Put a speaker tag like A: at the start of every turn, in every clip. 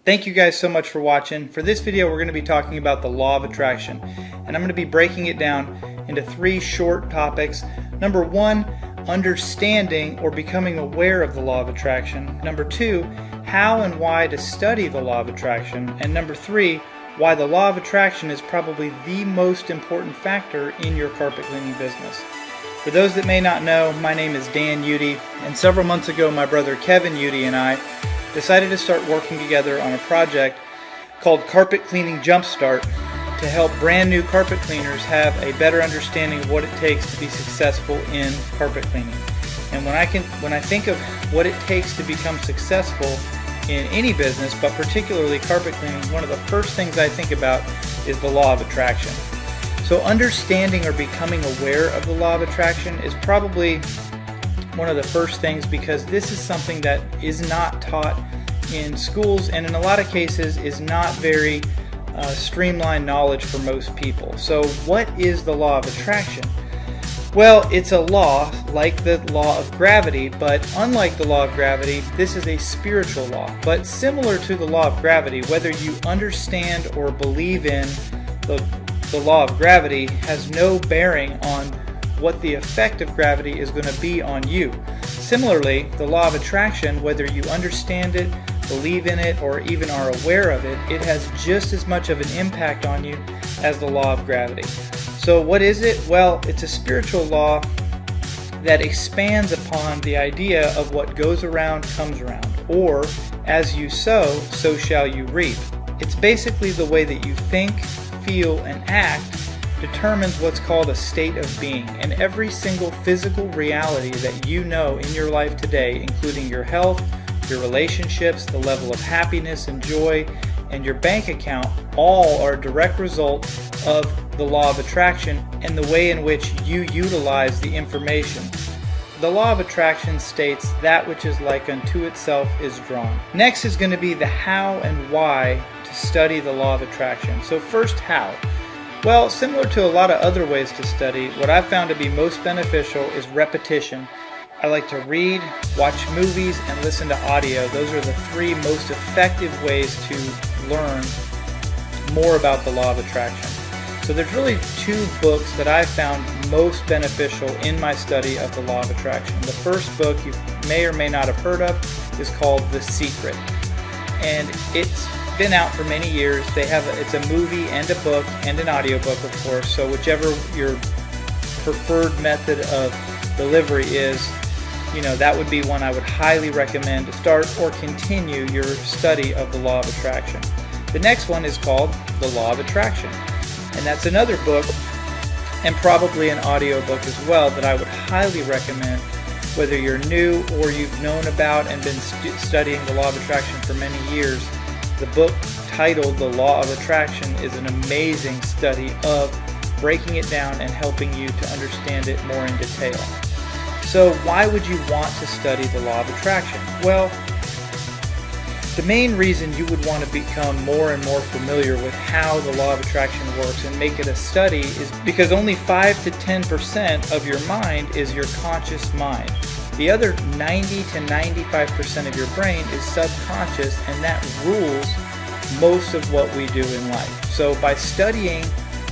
A: Thank you guys so much for watching. For this video, we're going to be talking about the law of attraction, and I'm going to be breaking it down into 3 short topics. Number 1, understanding or becoming aware of the law of attraction. Number 2, how and why to study the law of attraction. And number 3, why the law of attraction is probably the most important factor in your carpet cleaning business. For those that may not know, my name is Dan Udy, and several months ago my brother Kevin Udy and I decided to start working together on a project called Carpet Cleaning Jumpstart to help brand new carpet cleaners have a better understanding of what it takes to be successful in carpet cleaning. And when I think of what it takes to become successful in any business, but particularly carpet cleaning, one of the first things I think about is the law of attraction. So understanding or becoming aware of the law of attraction is probably one of the first things, because this is something that is not taught in schools and in a lot of cases is not very streamlined knowledge for most people. So what is the law of attraction? Well, it's a law like the law of gravity, but unlike the law of gravity, this is a spiritual law. But similar to the law of gravity, whether you understand or believe in the law of gravity has no bearing on what the effect of gravity is going to be on you. Similarly, the law of attraction, whether you understand it, believe in it, or even are aware of it, it has just as much of an impact on you as the law of gravity. So what is it? Well, it's a spiritual law that expands upon the idea of what goes around comes around, or as you sow, so shall you reap. It's basically the way that you think, feel, and act determines what's called a state of being, and every single physical reality that you know in your life today, including your health, your relationships, the level of happiness and joy, and your bank account, all are a direct result of the law of attraction and the way in which you utilize the information. The law of attraction states that which is like unto itself is drawn. Next is going to be the how and why to study the law of attraction. So first, how? Well, similar to a lot of other ways to study, what I've found to be most beneficial is repetition. I like to read, watch movies, and listen to audio. Those are the 3 most effective ways to learn more about the law of attraction. So there's really 2 books that I found most beneficial in my study of the law of attraction. The first book you may or may not have heard of is called The Secret, and it's been out for many years. It's a movie and a book and an audiobook, of course, so whichever your preferred method of delivery is, that would be one I would highly recommend to start or continue your study of the law of attraction. The next one is called The Law of Attraction, and that's another book and probably an audiobook as well that I would highly recommend whether you're new or you've known about and been studying the law of attraction for many years. The book titled The Law of Attraction is an amazing study of breaking it down and helping you to understand it more in detail. So why would you want to study the law of attraction? Well, the main reason you would want to become more and more familiar with how the law of attraction works and make it a study is because only 5 to 10% of your mind is your conscious mind. The other 90 to 95% of your brain is subconscious, and that rules most of what we do in life. So by studying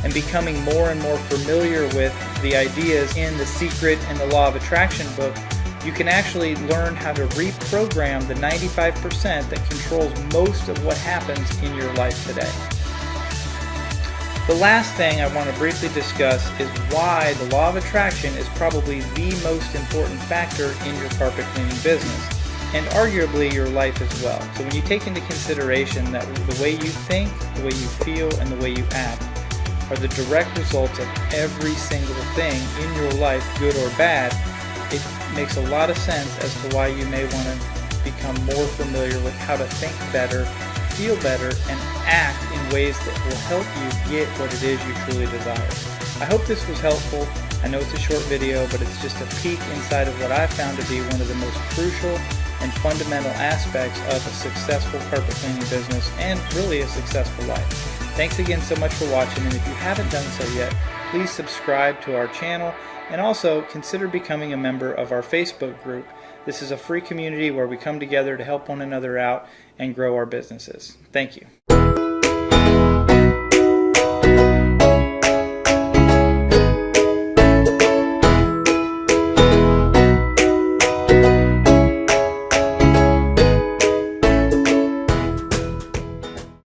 A: and becoming more and more familiar with the ideas in The Secret and the Law of Attraction book, you can actually learn how to reprogram the 95% that controls most of what happens in your life today. The last thing I want to briefly discuss is why the law of attraction is probably the most important factor in your carpet cleaning business, and arguably your life as well. So when you take into consideration that the way you think, the way you feel, and the way you act are the direct results of every single thing in your life, good or bad, it makes a lot of sense as to why you may want to become more familiar with how to think better, feel better, and act in ways that will help you get what it is you truly desire. I hope this was helpful. I know it's a short video, but it's just a peek inside of what I found to be one of the most crucial and fundamental aspects of a successful carpet cleaning business and really a successful life. Thanks again so much for watching, and if you haven't done so yet, please subscribe to our channel and also consider becoming a member of our Facebook group. This is a free community where we come together to help one another out and grow our businesses. Thank you.